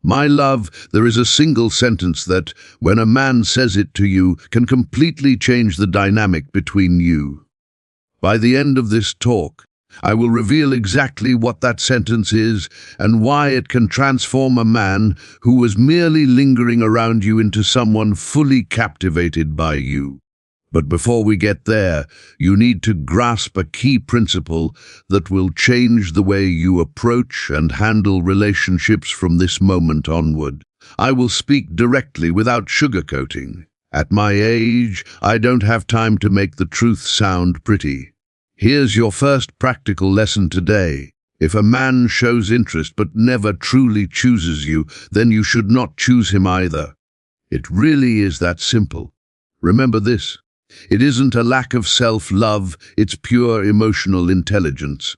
My love, there is a single sentence that, when a man says it to you, can completely change the dynamic between you. By the end of this talk, I will reveal exactly what that sentence is and why it can transform a man who was merely lingering around you into someone fully captivated by you. But before we get there, you need to grasp a key principle that will change the way you approach and handle relationships from this moment onward. I will speak directly without sugarcoating. At my age, I don't have time to make the truth sound pretty. Here's your first practical lesson today. If a man shows interest but never truly chooses you, then you should not choose him either. It really is that simple. Remember this. It isn't a lack of self-love, it's pure emotional intelligence.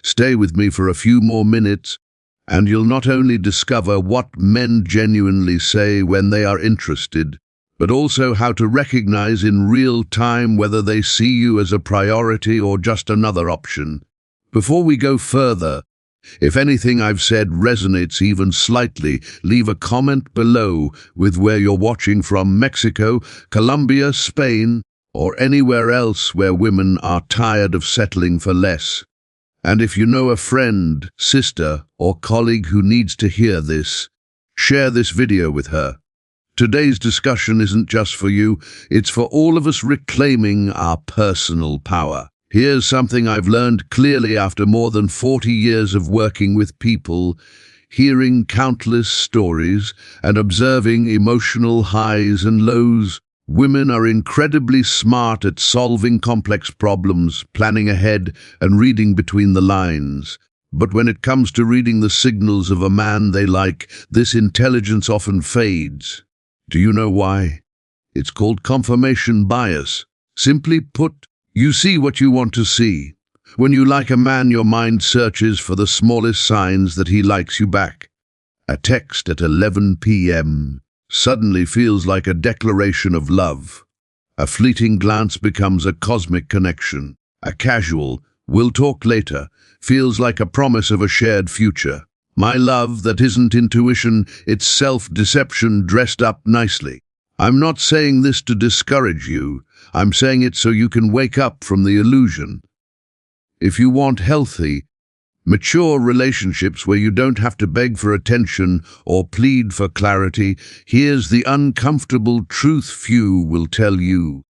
Stay with me for a few more minutes, and you'll not only discover what men genuinely say when they are interested, but also how to recognize in real time whether they see you as a priority or just another option. Before we go further, if anything I've said resonates even slightly, leave a comment below with where you're watching from: Mexico, Colombia, Spain, or anywhere else where women are tired of settling for less. And if you know a friend, sister, or colleague who needs to hear this, share this video with her. Today's discussion isn't just for you, it's for all of us reclaiming our personal power. Here's something I've learned clearly after more than 40 years of working with people, hearing countless stories, and observing emotional highs and lows. Women are incredibly smart at solving complex problems, planning ahead, and reading between the lines. But when it comes to reading the signals of a man they like, this intelligence often fades. Do you know why? It's called confirmation bias. Simply put, you see what you want to see. When you like a man, your mind searches for the smallest signs that he likes you back. A text at 11 p.m. suddenly feels like a declaration of love. A fleeting glance becomes a cosmic connection. A casual, "we'll talk later," feels like a promise of a shared future. My love, that isn't intuition, it's self-deception dressed up nicely. I'm not saying this to discourage you. I'm saying it so you can wake up from the illusion. If you want healthy, mature relationships where you don't have to beg for attention or plead for clarity, here's the uncomfortable truth few will tell you.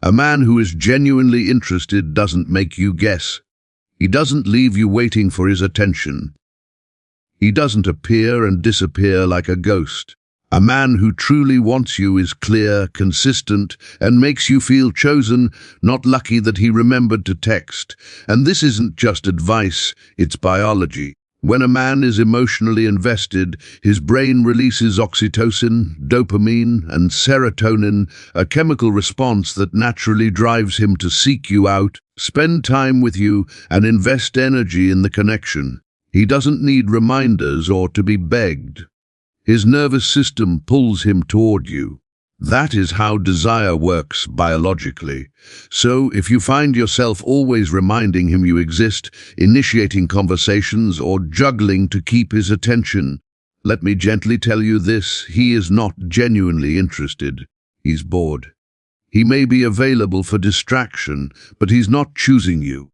A man who is genuinely interested doesn't make you guess. He doesn't leave you waiting for his attention. He doesn't appear and disappear like a ghost. A man who truly wants you is clear, consistent, and makes you feel chosen, not lucky that he remembered to text. And this isn't just advice, it's biology. When a man is emotionally invested, his brain releases oxytocin, dopamine, and serotonin, a chemical response that naturally drives him to seek you out, spend time with you, and invest energy in the connection. He doesn't need reminders or to be begged. His nervous system pulls him toward you. That is how desire works biologically. So, if you find yourself always reminding him you exist, initiating conversations, or juggling to keep his attention, let me gently tell you this: he is not genuinely interested. He's bored. He may be available for distraction, but he's not choosing you.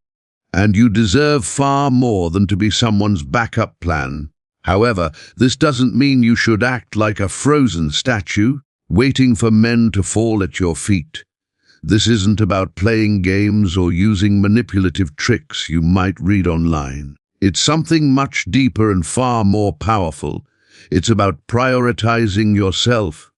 And you deserve far more than to be someone's backup plan. However, this doesn't mean you should act like a frozen statue, waiting for men to fall at your feet. This isn't about playing games or using manipulative tricks you might read online. It's something much deeper and far more powerful. It's about prioritizing yourself.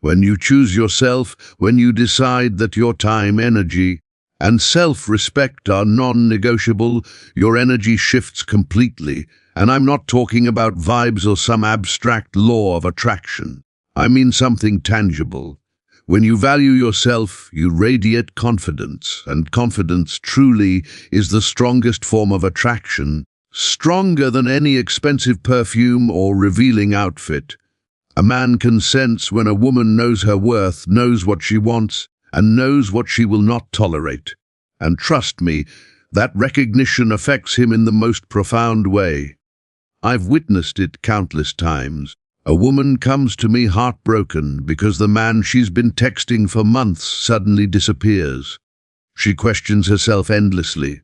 When you choose yourself, when you decide that your time, energy, and self-respect are non-negotiable, your energy shifts completely. And I'm not talking about vibes or some abstract law of attraction. I mean something tangible. When you value yourself, you radiate confidence, and confidence truly is the strongest form of attraction, stronger than any expensive perfume or revealing outfit. A man can sense when a woman knows her worth, knows what she wants, and knows what she will not tolerate. And trust me, that recognition affects him in the most profound way. I've witnessed it countless times. A woman comes to me heartbroken because the man she's been texting for months suddenly disappears. She questions herself endlessly.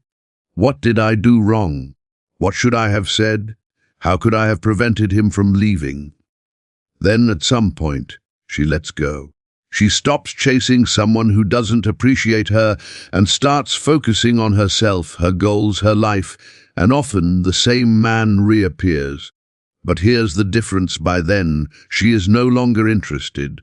What did I do wrong? What should I have said? How could I have prevented him from leaving? Then, at some point, she lets go. She stops chasing someone who doesn't appreciate her and starts focusing on herself, her goals, her life, and often the same man reappears. But here's the difference: by then, she is no longer interested.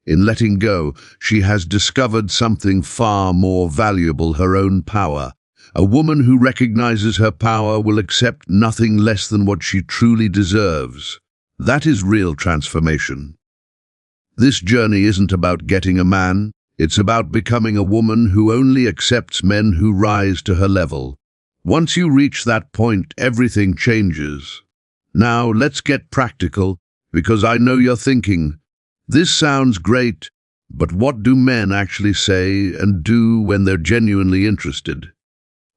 In letting go, she has discovered something far more valuable: her own power. A woman who recognizes her power will accept nothing less than what she truly deserves. That is real transformation. This journey isn't about getting a man, it's about becoming a woman who only accepts men who rise to her level. Once you reach that point, everything changes. Now, let's get practical, because I know you're thinking, this sounds great, but what do men actually say and do when they're genuinely interested?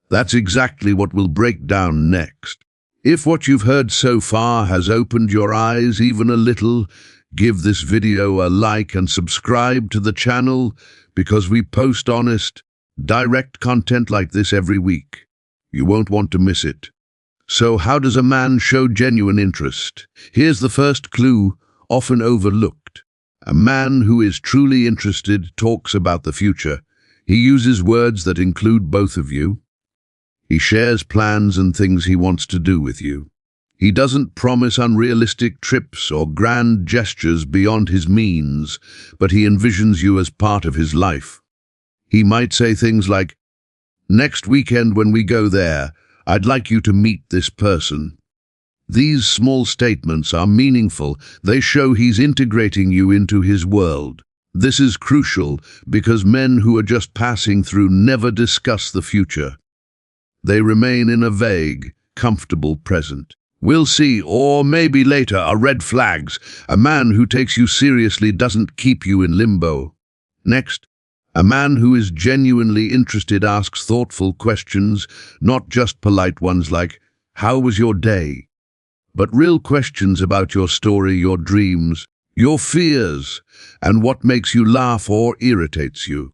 That's exactly what we'll break down next. If what you've heard so far has opened your eyes even a little, give this video a like and subscribe to the channel, because we post honest, direct content like this every week. You won't want to miss it. So how does a man show genuine interest? Here's the first clue, often overlooked. A man who is truly interested talks about the future. He uses words that include both of you. He shares plans and things he wants to do with you. He doesn't promise unrealistic trips or grand gestures beyond his means, but he envisions you as part of his life. He might say things like, "Next weekend when we go there, I'd like you to meet this person." These small statements are meaningful. They show he's integrating you into his world. This is crucial because men who are just passing through never discuss the future. They remain in a vague, comfortable present. "We'll see," or "maybe later," are red flags. A man who takes you seriously doesn't keep you in limbo. Next, a man who is genuinely interested asks thoughtful questions, not just polite ones like, "How was your day?" but real questions about your story, your dreams, your fears, and what makes you laugh or irritates you.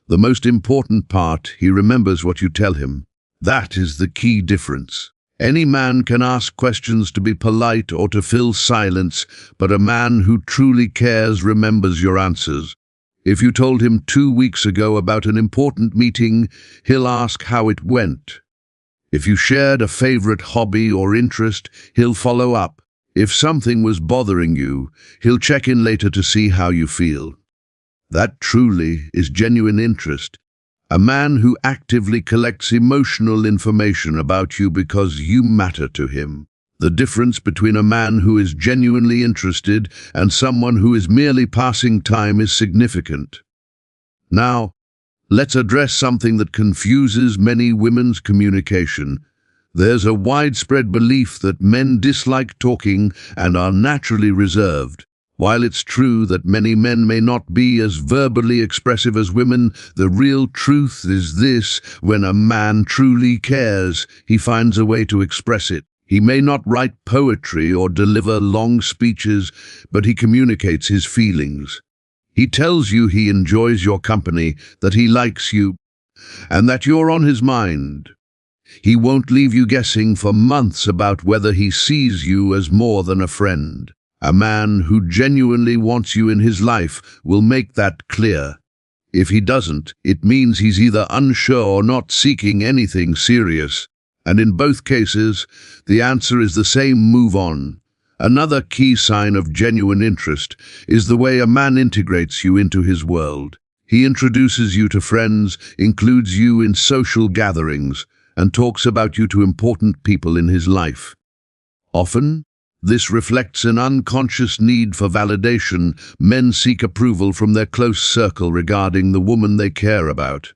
The most important part, he remembers what you tell him. That is the key difference. Any man can ask questions to be polite or to fill silence, but a man who truly cares remembers your answers. If you told him 2 weeks ago about an important meeting, he'll ask how it went. If you shared a favorite hobby or interest, he'll follow up. If something was bothering you, he'll check in later to see how you feel. That truly is genuine interest. A man who actively collects emotional information about you because you matter to him. The difference between a man who is genuinely interested and someone who is merely passing time is significant. Now, let's address something that confuses many women's communication. There's a widespread belief that men dislike talking and are naturally reserved. While it's true that many men may not be as verbally expressive as women, the real truth is this: when a man truly cares, he finds a way to express it. He may not write poetry or deliver long speeches, but he communicates his feelings. He tells you he enjoys your company, that he likes you, and that you're on his mind. He won't leave you guessing for months about whether he sees you as more than a friend. A man who genuinely wants you in his life will make that clear. If he doesn't, it means he's either unsure or not seeking anything serious. And in both cases, the answer is the same: move on. Another key sign of genuine interest is the way a man integrates you into his world. He introduces you to friends, includes you in social gatherings, and talks about you to important people in his life. Often, this reflects an unconscious need for validation. Men seek approval from their close circle regarding the woman they care about.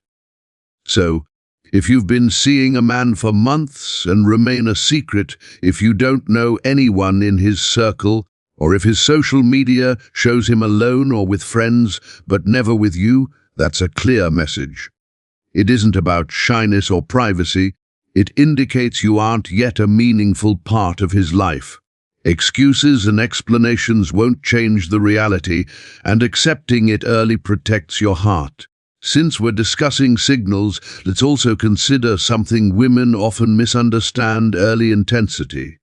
So, if you've been seeing a man for months and remain a secret, if you don't know anyone in his circle, or if his social media shows him alone or with friends, but never with you, that's a clear message. It isn't about shyness or privacy. It indicates you aren't yet a meaningful part of his life. Excuses and explanations won't change the reality, and accepting it early protects your heart. Since we're discussing signals, let's also consider something women often misunderstand: early intensity.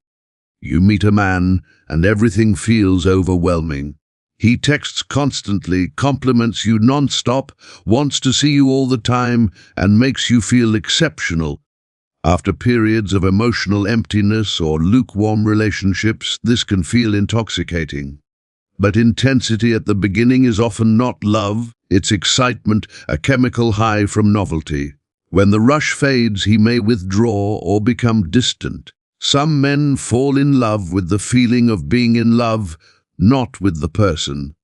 You meet a man, and everything feels overwhelming. He texts constantly, compliments you non-stop, wants to see you all the time, and makes you feel exceptional. After periods of emotional emptiness or lukewarm relationships, this can feel intoxicating. But intensity at the beginning is often not love, it's excitement, a chemical high from novelty. When the rush fades, he may withdraw or become distant. Some men fall in love with the feeling of being in love, not with the person.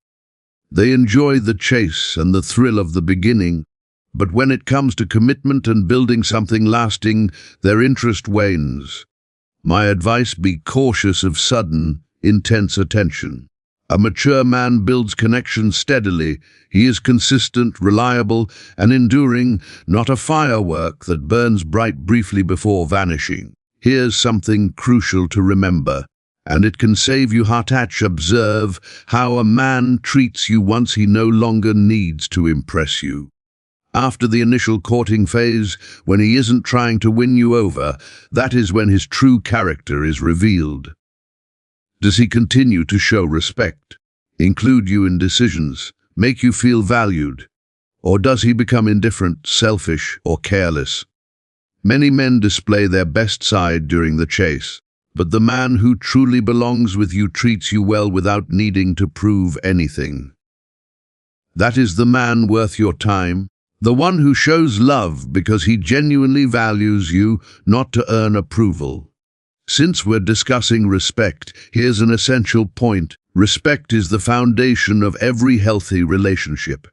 They enjoy the chase and the thrill of the beginning, but when it comes to commitment and building something lasting, their interest wanes. My advice: be cautious of sudden, intense attention. A mature man builds connections steadily. He is consistent, reliable, and enduring, not a firework that burns bright briefly before vanishing. Here's something crucial to remember, and it can save you heartache. Observe how a man treats you once he no longer needs to impress you. After the initial courting phase, when he isn't trying to win you over, that is when his true character is revealed. Does he continue to show respect, include you in decisions, make you feel valued? Or does he become indifferent, selfish, or careless? Many men display their best side during the chase, but the man who truly belongs with you treats you well without needing to prove anything. That is the man worth your time. The one who shows love because he genuinely values you, not to earn approval. Since we're discussing respect, here's an essential point. Respect is the foundation of every healthy relationship.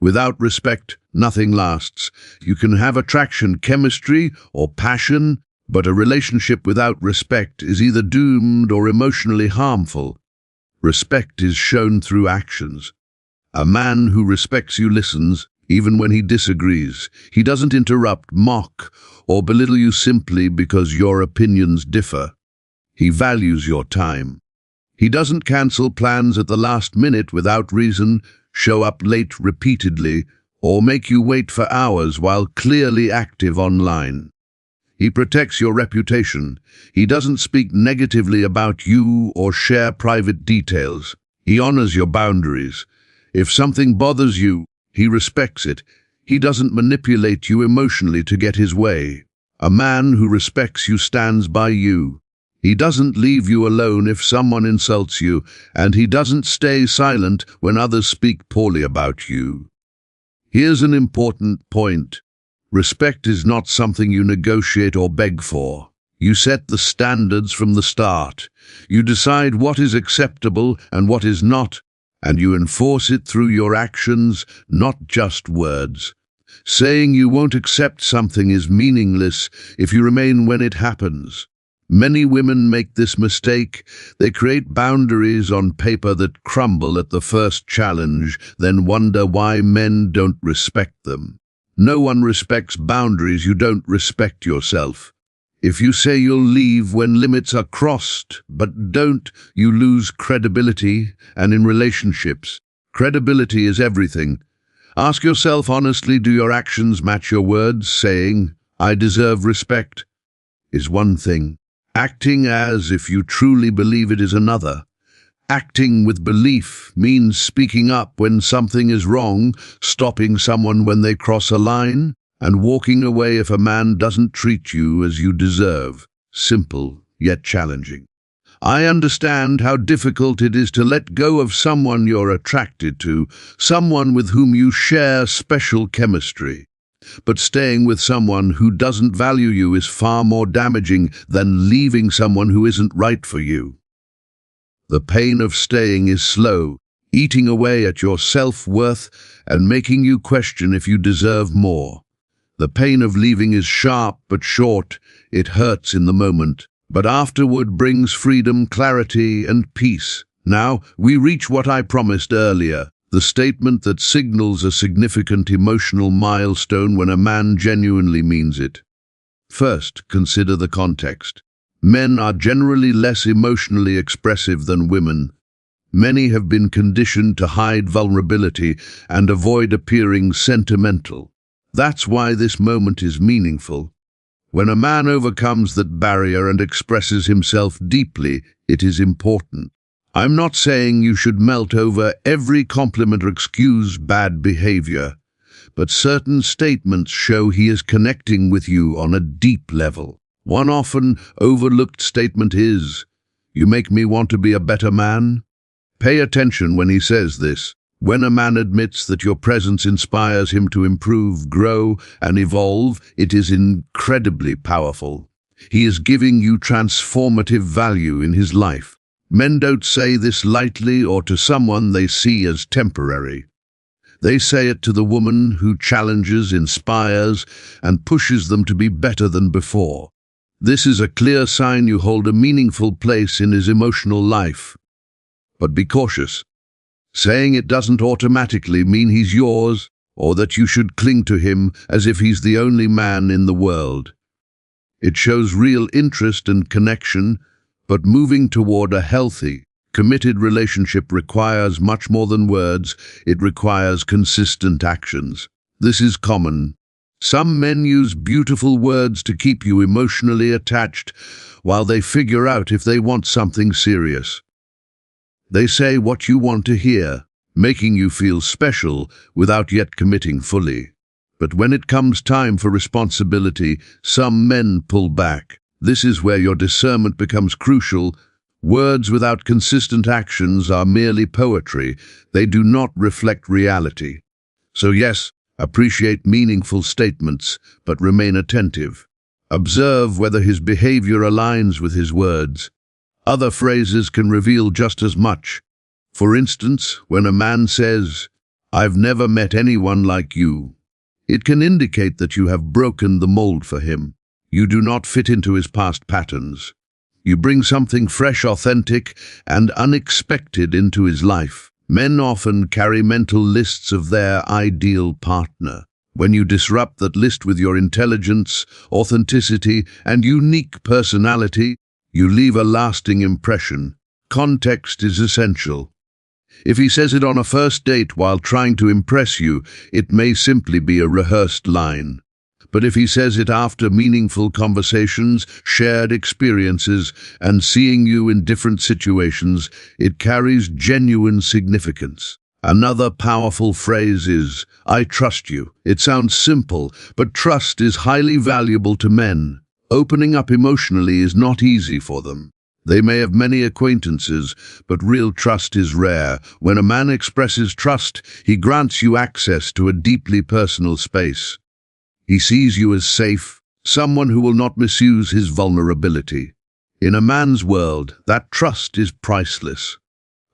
Without respect, nothing lasts. You can have attraction, chemistry, or passion, but a relationship without respect is either doomed or emotionally harmful. Respect is shown through actions. A man who respects you listens, even when he disagrees. He doesn't interrupt, mock, or belittle you simply because your opinions differ. He values your time. He doesn't cancel plans at the last minute without reason, show up late repeatedly, or make you wait for hours while clearly active online. He protects your reputation. He doesn't speak negatively about you or share private details. He honors your boundaries. If something bothers you, he respects it. He doesn't manipulate you emotionally to get his way. A man who respects you stands by you. He doesn't leave you alone if someone insults you, and he doesn't stay silent when others speak poorly about you. Here's an important point. Respect is not something you negotiate or beg for. You set the standards from the start. You decide what is acceptable and what is not, and you enforce it through your actions, not just words. Saying you won't accept something is meaningless if you remain when it happens. Many women make this mistake. They create boundaries on paper that crumble at the first challenge, then wonder why men don't respect them. No one respects boundaries. You don't respect yourself. If you say you'll leave when limits are crossed, but don't, you lose credibility. And in relationships, credibility is everything. Ask yourself honestly, do your actions match your words? Saying, "I deserve respect," is one thing. Acting as if you truly believe it is another. Acting with belief means speaking up when something is wrong, stopping someone when they cross a line, and walking away if a man doesn't treat you as you deserve. Simple, yet challenging. I understand how difficult it is to let go of someone you're attracted to, someone with whom you share special chemistry. But staying with someone who doesn't value you is far more damaging than leaving someone who isn't right for you. The pain of staying is slow, eating away at your self-worth and making you question if you deserve more. The pain of leaving is sharp but short. It hurts in the moment, but afterward brings freedom, clarity, and peace. Now, we reach what I promised earlier, the statement that signals a significant emotional milestone when a man genuinely means it. First, consider the context. Men are generally less emotionally expressive than women. Many have been conditioned to hide vulnerability and avoid appearing sentimental. That's why this moment is meaningful. When a man overcomes that barrier and expresses himself deeply, it is important. I'm not saying you should melt over every compliment or excuse bad behavior, but certain statements show he is connecting with you on a deep level. One often overlooked statement is, "You make me want to be a better man." Pay attention when he says this. When a man admits that your presence inspires him to improve, grow, and evolve, it is incredibly powerful. He is giving you transformative value in his life. Men don't say this lightly or to someone they see as temporary. They say it to the woman who challenges, inspires, and pushes them to be better than before. This is a clear sign you hold a meaningful place in his emotional life. But be cautious. Saying it doesn't automatically mean he's yours, or that you should cling to him as if he's the only man in the world. It shows real interest and connection, but moving toward a healthy, committed relationship requires much more than words. It requires consistent actions. This is common. Some men use beautiful words to keep you emotionally attached while they figure out if they want something serious. They say what you want to hear, making you feel special without yet committing fully. But when it comes time for responsibility, some men pull back. This is where your discernment becomes crucial. Words without consistent actions are merely poetry. They do not reflect reality. So yes, appreciate meaningful statements, but remain attentive. Observe whether his behavior aligns with his words. Other phrases can reveal just as much. For instance, when a man says, "I've never met anyone like you," it can indicate that you have broken the mold for him. You do not fit into his past patterns. You bring something fresh, authentic, and unexpected into his life. Men often carry mental lists of their ideal partner. When you disrupt that list with your intelligence, authenticity, and unique personality, you leave a lasting impression. Context is essential. If he says it on a first date while trying to impress you, it may simply be a rehearsed line. But if he says it after meaningful conversations, shared experiences, and seeing you in different situations, it carries genuine significance. Another powerful phrase is, "I trust you." It sounds simple, but trust is highly valuable to men. Opening up emotionally is not easy for them. They may have many acquaintances, but real trust is rare. When a man expresses trust, he grants you access to a deeply personal space. He sees you as safe, someone who will not misuse his vulnerability. In a man's world, that trust is priceless.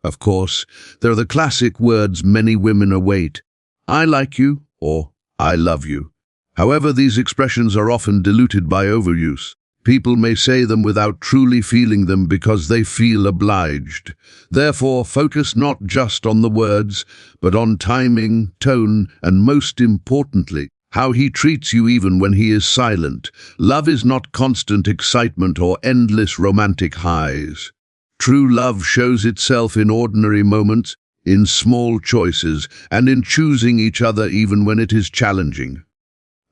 Of course, there are the classic words many women await, "I like you," or "I love you." However, these expressions are often diluted by overuse. People may say them without truly feeling them because they feel obliged. Therefore, focus not just on the words, but on timing, tone, and most importantly, how he treats you even when he is silent. Love is not constant excitement or endless romantic highs. True love shows itself in ordinary moments, in small choices, and in choosing each other even when it is challenging.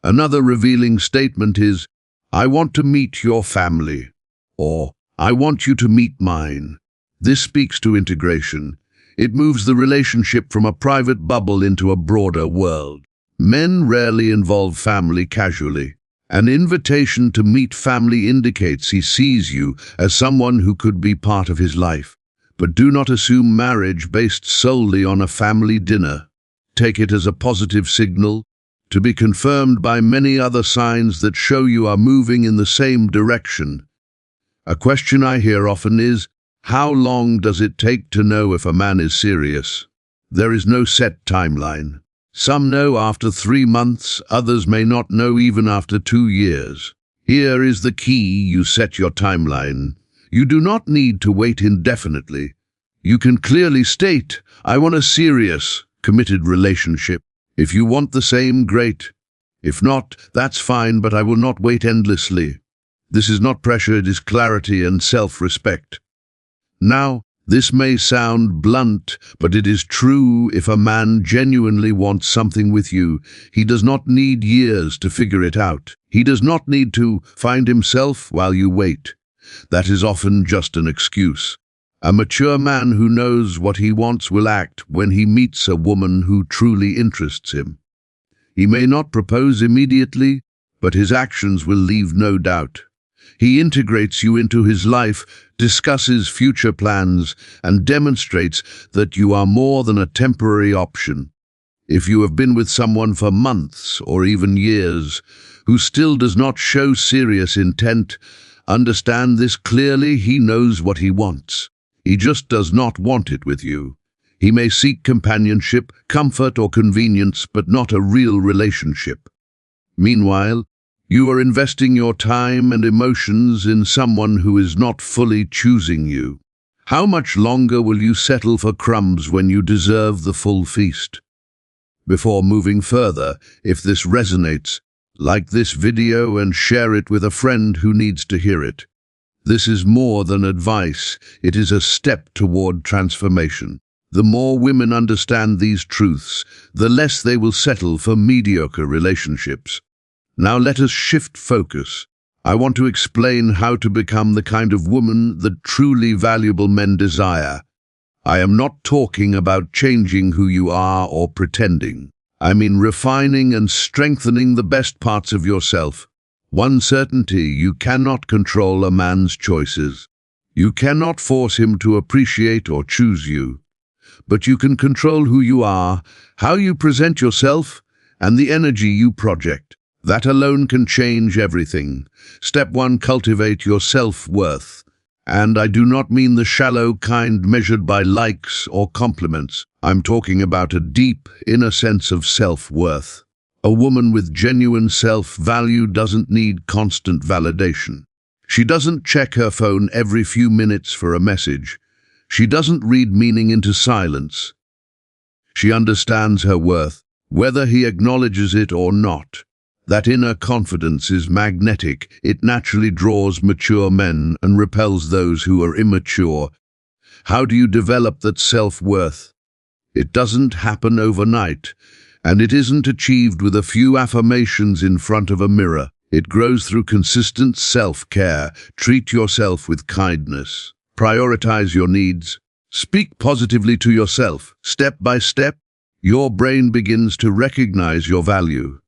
Another revealing statement is, "I want to meet your family," or "I want you to meet mine." This speaks to integration. It moves the relationship from a private bubble into a broader world. Men rarely involve family casually. An invitation to meet family indicates he sees you as someone who could be part of his life. But do not assume marriage based solely on a family dinner. Take it as a positive signal, to be confirmed by many other signs that show you are moving in the same direction. A question I hear often is, how long does it take to know if a man is serious? There is no set timeline. Some know after 3 months, others may not know even after 2 years. Here is the key: you set your timeline. You do not need to wait indefinitely. You can clearly state, "I want a serious, committed relationship." If you want the same, great. If not, that's fine, but I will not wait endlessly. This is not pressure, it is clarity and self-respect. Now, this may sound blunt, but it is true. If a man genuinely wants something with you, he does not need years to figure it out. He does not need to find himself while you wait. That is often just an excuse. A mature man who knows what he wants will act when he meets a woman who truly interests him. He may not propose immediately, but his actions will leave no doubt. He integrates you into his life, discusses future plans, and demonstrates that you are more than a temporary option. If you have been with someone for months or even years, who still does not show serious intent, understand this clearly: he knows what he wants. He just does not want it with you. He may seek companionship, comfort, or convenience, but not a real relationship. Meanwhile, you are investing your time and emotions in someone who is not fully choosing you. How much longer will you settle for crumbs when you deserve the full feast? Before moving further, if this resonates, like this video and share it with a friend who needs to hear it. This is more than advice, it is a step toward transformation. The more women understand these truths, the less they will settle for mediocre relationships. Now let us shift focus. I want to explain how to become the kind of woman that truly valuable men desire. I am not talking about changing who you are or pretending. I mean refining and strengthening the best parts of yourself. One certainty: you cannot control a man's choices. You cannot force him to appreciate or choose you. But you can control who you are, how you present yourself, and the energy you project. That alone can change everything. Step 1: cultivate your self-worth. And I do not mean the shallow kind measured by likes or compliments. I'm talking about a deep, inner sense of self-worth. A woman with genuine self-value doesn't need constant validation. She doesn't check her phone every few minutes for a message. She doesn't read meaning into silence. She understands her worth, whether he acknowledges it or not. That inner confidence is magnetic. It naturally draws mature men and repels those who are immature. How do you develop that self-worth? It doesn't happen overnight, and it isn't achieved with a few affirmations in front of a mirror. It grows through consistent self-care. Treat yourself with kindness. Prioritize your needs. Speak positively to yourself. Step by step, your brain begins to recognize your value.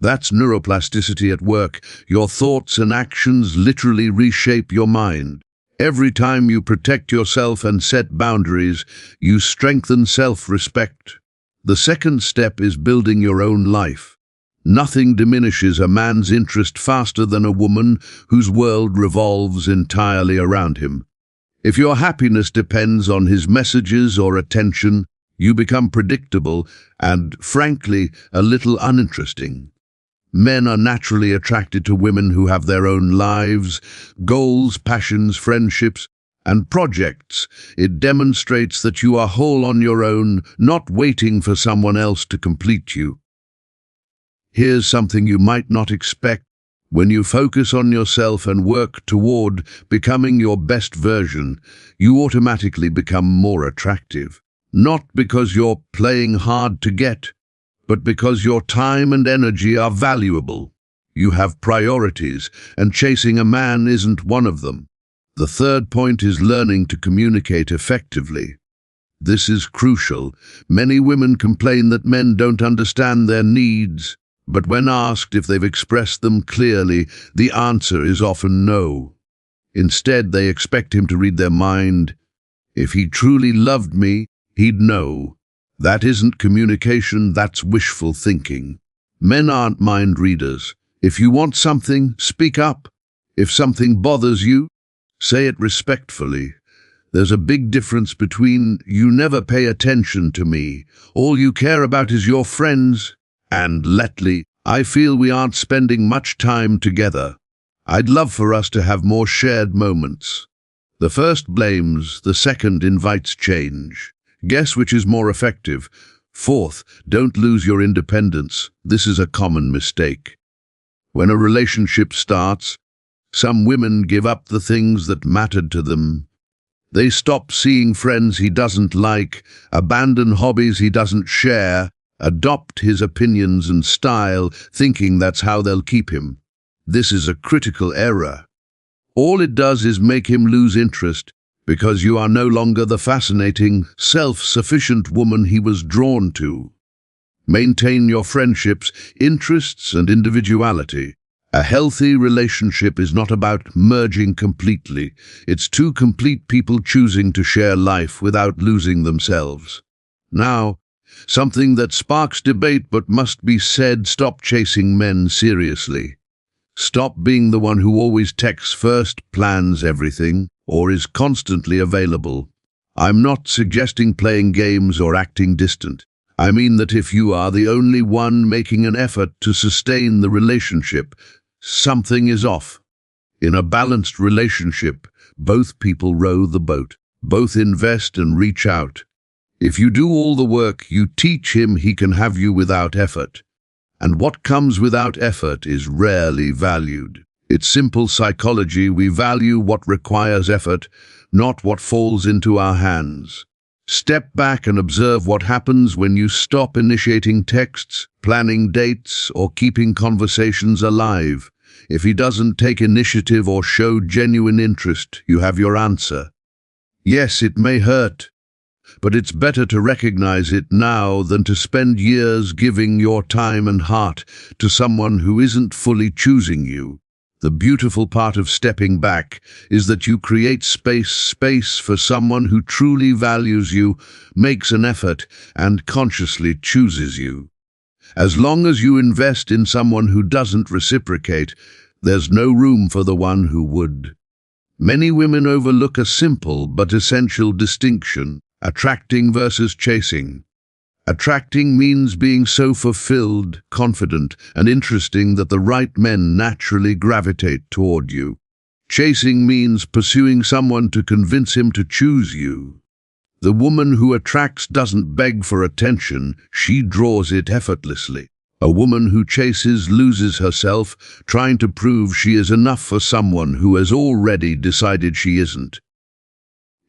That's neuroplasticity at work. Your thoughts and actions literally reshape your mind. Every time you protect yourself and set boundaries, you strengthen self-respect. The second step is building your own life. Nothing diminishes a man's interest faster than a woman whose world revolves entirely around him. If your happiness depends on his messages or attention, you become predictable and, frankly, a little uninteresting. Men are naturally attracted to women who have their own lives, goals, passions, friendships, and projects. It demonstrates that you are whole on your own, not waiting for someone else to complete you. Here's something you might not expect. When you focus on yourself and work toward becoming your best version, you automatically become more attractive. Not because you're playing hard to get, but because your time and energy are valuable. You have priorities, and chasing a man isn't one of them. The third point is learning to communicate effectively. This is crucial. Many women complain that men don't understand their needs, but when asked if they've expressed them clearly, the answer is often no. Instead, they expect him to read their mind. If he truly loved me, he'd know. That isn't communication, that's wishful thinking. Men aren't mind readers. If you want something, speak up. If something bothers you, say it respectfully. There's a big difference between "you never pay attention to me, all you care about is your friends," and "lately, I feel we aren't spending much time together. I'd love for us to have more shared moments." The first blames, the second invites change. Guess which is more effective? Fourth, don't lose your independence. This is a common mistake. When a relationship starts, Some women give up the things that mattered to them. They stop seeing friends he doesn't like, abandon hobbies he doesn't share, adopt his opinions and style, thinking that's how they'll keep him. This is a critical error. All it does is make him lose interest, because you are no longer the fascinating, self-sufficient woman he was drawn to. Maintain your friendships, interests, and individuality. A healthy relationship is not about merging completely. It's two complete people choosing to share life without losing themselves. Now, something that sparks debate but must be said: stop chasing men seriously. Stop being the one who always texts first, plans everything, or is constantly available. I'm not suggesting playing games or acting distant. I mean that if you are the only one making an effort to sustain the relationship, something is off. In a balanced relationship, both people row the boat, both invest and reach out. If you do all the work, you teach him he can have you without effort. And what comes without effort is rarely valued. It's simple psychology. We value what requires effort, not what falls into our hands. Step back and observe what happens when you stop initiating texts, planning dates, or keeping conversations alive. If he doesn't take initiative or show genuine interest, you have your answer. Yes, it may hurt, but it's better to recognize it now than to spend years giving your time and heart to someone who isn't fully choosing you. The beautiful part of stepping back is that you create space for someone who truly values you, makes an effort, and consciously chooses you. As long as you invest in someone who doesn't reciprocate, there's no room for the one who would. Many women overlook a simple but essential distinction: attracting versus chasing. Attracting means being so fulfilled, confident, and interesting that the right men naturally gravitate toward you. Chasing means pursuing someone to convince him to choose you. The woman who attracts doesn't beg for attention, she draws it effortlessly. A woman who chases loses herself, trying to prove she is enough for someone who has already decided she isn't.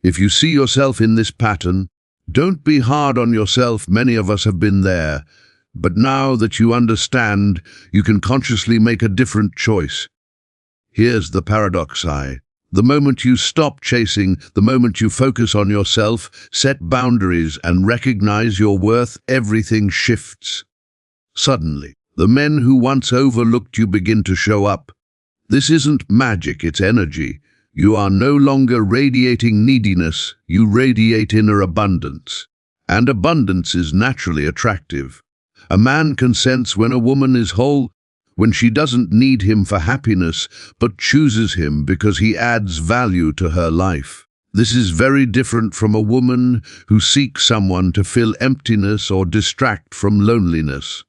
If you see yourself in this pattern, don't be hard on yourself. Many of us have been there. But now that you understand, you can consciously make a different choice. Here's the paradox. The moment you stop chasing, the moment you focus on yourself, set boundaries, and recognize your worth, everything shifts. Suddenly, the men who once overlooked you begin to show up. This isn't magic, it's energy. You are no longer radiating neediness, you radiate inner abundance. And abundance is naturally attractive. A man can sense when a woman is whole, when she doesn't need him for happiness, but chooses him because he adds value to her life. This is very different from a woman who seeks someone to fill emptiness or distract from loneliness.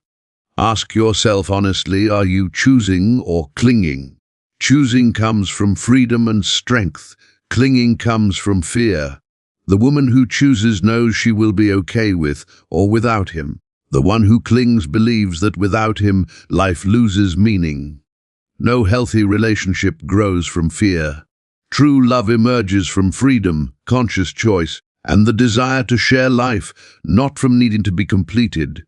Ask yourself honestly, are you choosing or clinging? Choosing comes from freedom and strength. Clinging comes from fear. The woman who chooses knows she will be okay with or without him. The one who clings believes that without him, life loses meaning. No healthy relationship grows from fear. True love emerges from freedom, conscious choice, and the desire to share life, not from needing to be completed.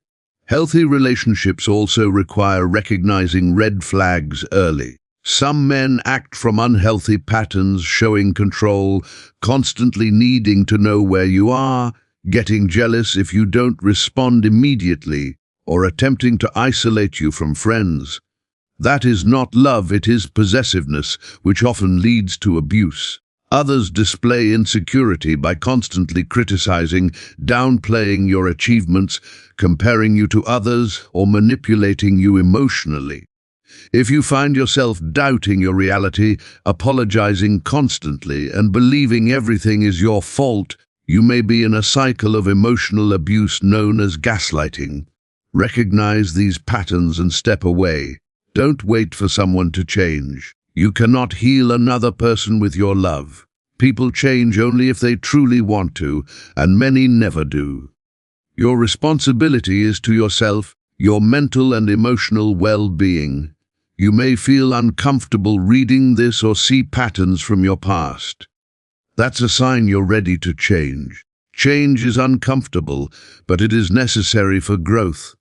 Healthy relationships also require recognizing red flags early. Some men act from unhealthy patterns, showing control, constantly needing to know where you are, getting jealous if you don't respond immediately, or attempting to isolate you from friends. That is not love, it is possessiveness, which often leads to abuse. Others display insecurity by constantly criticizing, downplaying your achievements, comparing you to others, or manipulating you emotionally. If you find yourself doubting your reality, apologizing constantly, and believing everything is your fault, you may be in a cycle of emotional abuse known as gaslighting. Recognize these patterns and step away. Don't wait for someone to change. You cannot heal another person with your love. People change only if they truly want to, and many never do. Your responsibility is to yourself, your mental and emotional well-being. You may feel uncomfortable reading this or see patterns from your past. That's a sign you're ready to change. Change is uncomfortable, but it is necessary for growth.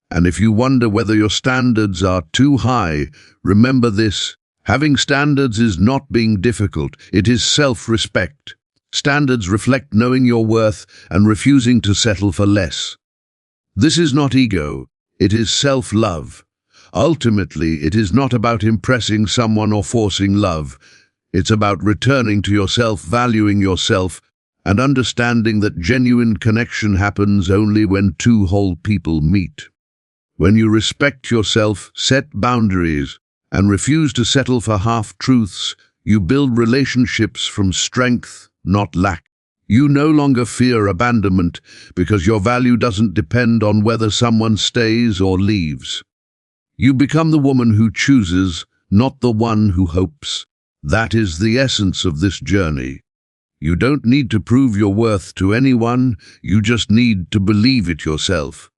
And if you wonder whether your standards are too high, remember this: having standards is not being difficult, it is self-respect. Standards reflect knowing your worth and refusing to settle for less. This is not ego, it is self-love. Ultimately, it is not about impressing someone or forcing love. It's about returning to yourself, valuing yourself, and understanding that genuine connection happens only when two whole people meet. When you respect yourself, set boundaries, and refuse to settle for half-truths, you build relationships from strength, not lack. You no longer fear abandonment because your value doesn't depend on whether someone stays or leaves. You become the woman who chooses, not the one who hopes. That is the essence of this journey. You don't need to prove your worth to anyone, you just need to believe it yourself.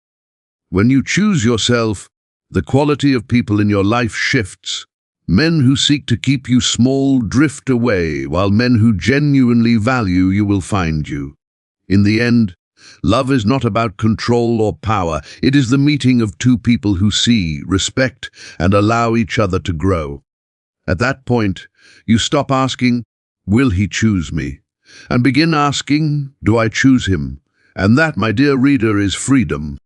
When you choose yourself, the quality of people in your life shifts. Men who seek to keep you small drift away, while men who genuinely value you will find you. In the end, love is not about control or power. It is the meeting of two people who see, respect, and allow each other to grow. At that point, you stop asking, "Will he choose me?" and begin asking, "Do I choose him?" And that, my dear reader, is freedom.